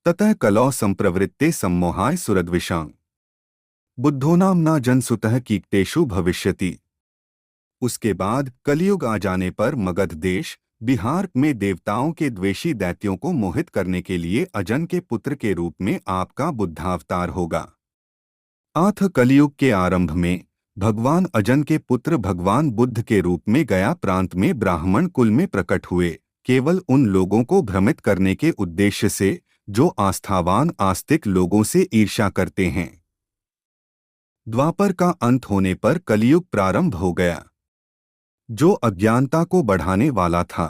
ततः कलौ संप्रवृत्ते सम्मोहाय सुरद्विषां बुद्धो नाम्ना जनसुतः कीक्तेषु भविष्यति। उसके बाद कलयुग आ जाने पर मगध देश बिहार में देवताओं के द्वेषी दैत्यों को मोहित करने के लिए अजन के पुत्र के रूप में आपका बुद्धावतार होगा। आथ कलयुग के आरंभ में भगवान अजन के पुत्र भगवान बुद्ध के रूप में गया प्रांत में ब्राह्मण कुल में प्रकट हुए, केवल उन लोगों को भ्रमित करने के उद्देश्य से जो आस्थावान आस्तिक लोगों से ईर्ष्या करते हैं। द्वापर का अंत होने पर कलयुग प्रारंभ हो गया, जो अज्ञानता को बढ़ाने वाला था।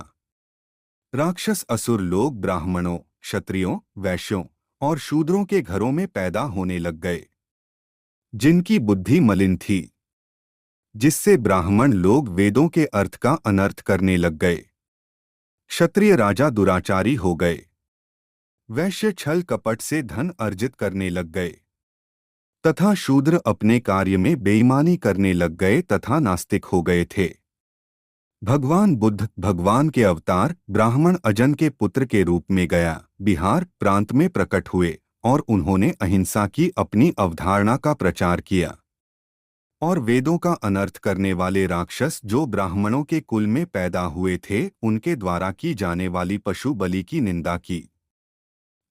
राक्षस असुर लोग ब्राह्मणों, क्षत्रियों, वैश्यों और शूद्रों के घरों में पैदा होने लग गए, जिनकी बुद्धि मलिन थी, जिससे ब्राह्मण लोग वेदों के अर्थ का अनर्थ करने लग गए। क्षत्रिय राजा दुराचारी हो गए, वैश्य छल कपट से धन अर्जित करने लग गए तथा शूद्र अपने कार्य में बेईमानी करने लग गए तथा नास्तिक हो गए थे। भगवान बुद्ध भगवान के अवतार ब्राह्मण अजन के पुत्र के रूप में गया बिहार प्रांत में प्रकट हुए और उन्होंने अहिंसा की अपनी अवधारणा का प्रचार किया और वेदों का अनर्थ करने वाले राक्षस जो ब्राह्मणों के कुल में पैदा हुए थे उनके द्वारा की जाने वाली पशु बलि की निंदा की।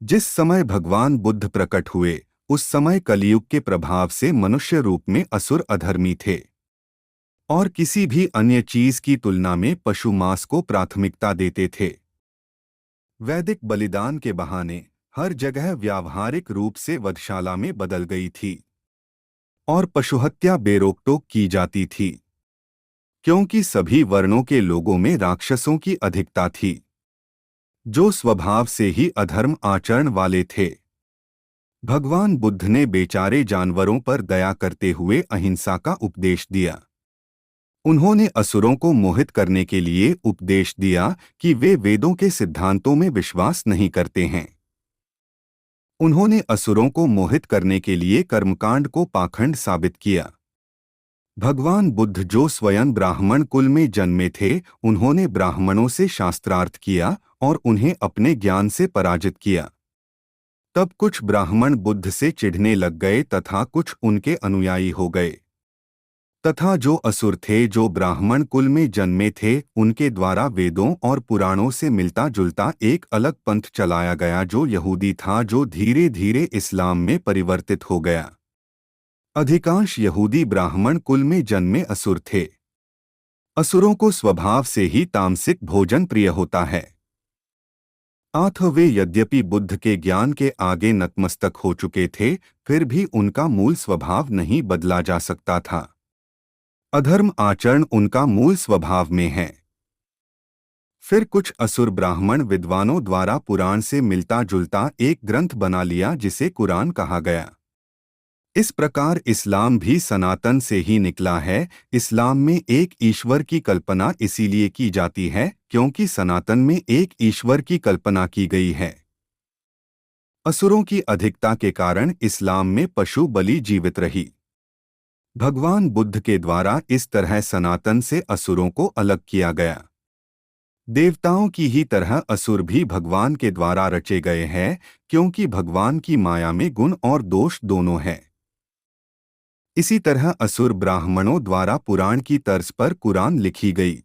जिस समय भगवान बुद्ध प्रकट हुए उस समय कलयुग के प्रभाव से मनुष्य रूप में असुर अधर्मी थे और किसी भी अन्य चीज की तुलना में पशु मांस को प्राथमिकता देते थे। वैदिक बलिदान के बहाने हर जगह व्यावहारिक रूप से वधशाला में बदल गई थी और पशुहत्या बेरोक-टोक की जाती थी, क्योंकि सभी वर्णों के लोगों में राक्षसों की अधिकता थी, जो स्वभाव से ही अधर्म आचरण वाले थे। भगवान बुद्ध ने बेचारे जानवरों पर दया करते हुए अहिंसा का उपदेश दिया। उन्होंने असुरों को मोहित करने के लिए उपदेश दिया कि वे वेदों के सिद्धांतों में विश्वास नहीं करते हैं। उन्होंने असुरों को मोहित करने के लिए कर्मकांड को पाखंड साबित किया। भगवान बुद्ध जो स्वयं ब्राह्मण कुल में जन्मे थे, उन्होंने ब्राह्मणों से शास्त्रार्थ किया और उन्हें अपने ज्ञान से पराजित किया। तब कुछ ब्राह्मण बुद्ध से चिढ़ने लग गए तथा कुछ उनके अनुयायी हो गए तथा जो असुर थे जो ब्राह्मण कुल में जन्मे थे उनके द्वारा वेदों और पुराणों से मिलता जुलता एक अलग पंथ चलाया गया जो यहूदी था, जो धीरे धीरे इस्लाम में परिवर्तित हो गया। अधिकांश यहूदी ब्राह्मण कुल में जन्मे असुर थे। असुरों को स्वभाव से ही तामसिक भोजन प्रिय होता है। आठ वे यद्यपि बुद्ध के ज्ञान के आगे नतमस्तक हो चुके थे, फिर भी उनका मूल स्वभाव नहीं बदला जा सकता था। अधर्म आचरण उनका मूल स्वभाव में है। फिर कुछ असुर ब्राह्मण विद्वानों द्वारा पुराण से मिलता जुलता एक ग्रंथ बना लिया जिसे कुरान कहा गया। इस प्रकार इस्लाम भी सनातन से ही निकला है। इस्लाम में एक ईश्वर की कल्पना इसीलिए की जाती है क्योंकि सनातन में एक ईश्वर की कल्पना की गई है। असुरों की अधिकता के कारण इस्लाम में पशु बलि जीवित रही। भगवान बुद्ध के द्वारा इस तरह सनातन से असुरों को अलग किया गया। देवताओं की ही तरह असुर भी भगवान के द्वारा रचे गए हैं, क्योंकि भगवान की माया में गुण और दोष दोनों हैं। इसी तरह असुर ब्राह्मणों द्वारा पुराण की तर्ज पर कुरान लिखी गई।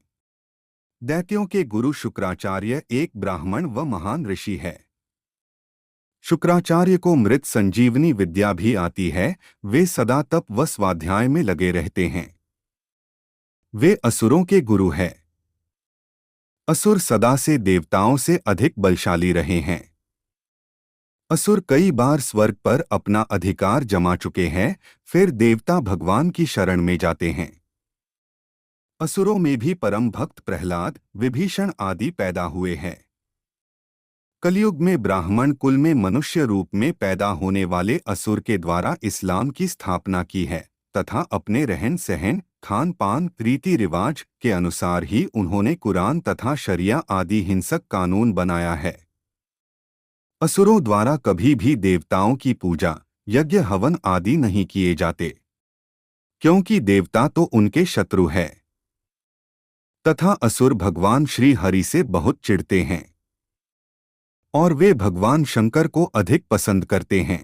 दैत्यों के गुरु शुक्राचार्य एक ब्राह्मण व महान ऋषि है। शुक्राचार्य को मृत संजीवनी विद्या भी आती है। वे सदा तप व स्वाध्याय में लगे रहते हैं। वे असुरों के गुरु हैं। असुर सदा से देवताओं से अधिक बलशाली रहे हैं। असुर कई बार स्वर्ग पर अपना अधिकार जमा चुके हैं, फिर देवता भगवान की शरण में जाते हैं। असुरों में भी परम भक्त प्रहलाद, विभीषण आदि पैदा हुए हैं। कलयुग में ब्राह्मण कुल में मनुष्य रूप में पैदा होने वाले असुर के द्वारा इस्लाम की स्थापना की है तथा अपने रहन सहन, खान पान, रीति रिवाज के अनुसार ही उन्होंने कुरान तथा शरिया आदि हिंसक कानून बनाया है। असुरों द्वारा कभी भी देवताओं की पूजा, यज्ञ, हवन आदि नहीं किए जाते, क्योंकि देवता तो उनके शत्रु है तथा असुर भगवान श्री हरि से बहुत चिढ़ते हैं। और वे भगवान शंकर को अधिक पसंद करते हैं।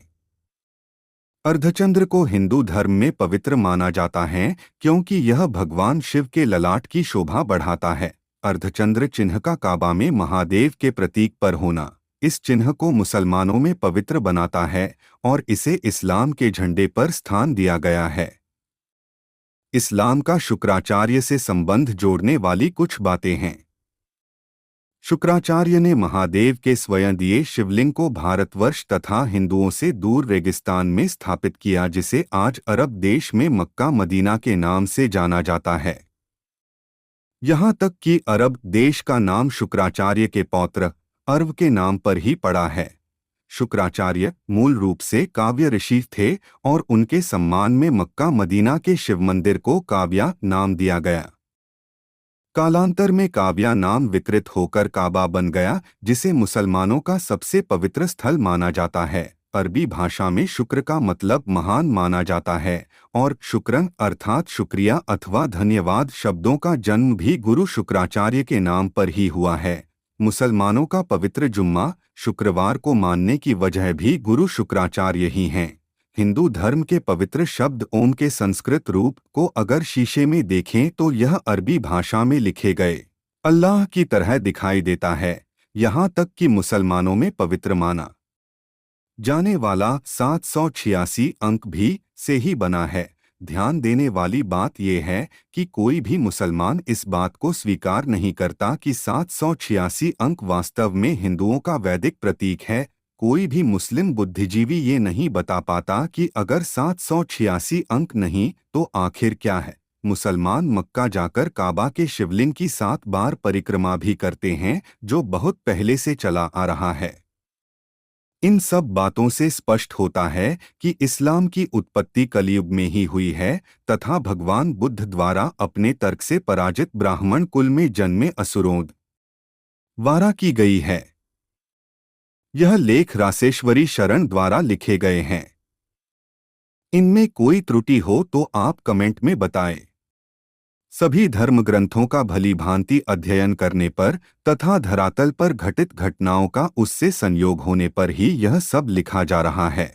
अर्धचंद्र को हिंदू धर्म में पवित्र माना जाता है क्योंकि यह भगवान शिव के ललाट की शोभा बढ़ाता है। अर्धचंद्र चिन्ह का काबा में महादेव के प्रतीक पर होना इस चिन्ह को मुसलमानों में पवित्र बनाता है और इसे इस्लाम के झंडे पर स्थान दिया गया है। इस्लाम का शुक्राचार्य से संबंध जोड़ने वाली कुछ बातें हैं। शुक्राचार्य ने महादेव के स्वयं दिए शिवलिंग को भारतवर्ष तथा हिंदुओं से दूर रेगिस्तान में स्थापित किया, जिसे आज अरब देश में मक्का मदीना के नाम से जाना जाता है। यहाँ तक कि अरब देश का नाम शुक्राचार्य के पौत्र अर्व के नाम पर ही पड़ा है। शुक्राचार्य मूल रूप से काव्य ऋषि थे और उनके सम्मान में मक्का मदीना के शिव मंदिर को काव्या नाम दिया गया। कालांतर में काव्या नाम विकृत होकर काबा बन गया, जिसे मुसलमानों का सबसे पवित्र स्थल माना जाता है। अरबी भाषा में शुक्र का मतलब महान माना जाता है और शुक्रन अर्थात शुक्रिया अथवा धन्यवाद शब्दों का जन्म भी गुरु शुक्राचार्य के नाम पर ही हुआ है। मुसलमानों का पवित्र जुम्मा शुक्रवार को मानने की वजह भी गुरु शुक्राचार्य ही हैं। हिंदू धर्म के पवित्र शब्द ओम के संस्कृत रूप को अगर शीशे में देखें तो यह अरबी भाषा में लिखे गए अल्लाह की तरह दिखाई देता है। यहाँ तक कि मुसलमानों में पवित्र माना जाने वाला 786 अंक भी से ही बना है। ध्यान देने वाली बात यह है कि कोई भी मुसलमान इस बात को स्वीकार नहीं करता कि 786 अंक वास्तव में हिंदुओं का वैदिक प्रतीक है। कोई भी मुस्लिम बुद्धिजीवी ये नहीं बता पाता कि अगर 786 अंक नहीं तो आखिर क्या है। मुसलमान मक्का जाकर काबा के शिवलिंग की 7 बार परिक्रमा भी करते हैं, जो बहुत पहले से चला आ रहा है। इन सब बातों से स्पष्ट होता है कि इस्लाम की उत्पत्ति कलयुग में ही हुई है तथा भगवान बुद्ध द्वारा अपने तर्क से पराजित ब्राह्मण कुल में जन्मे असुरों द्वारा की गई है। यह लेख रासेश्वरी शरण द्वारा लिखे गए हैं। इनमें कोई त्रुटि हो तो आप कमेंट में बताएं। सभी धर्म ग्रंथों का भली भांति अध्ययन करने पर तथा धरातल पर घटित घटनाओं का उससे संयोग होने पर ही यह सब लिखा जा रहा है।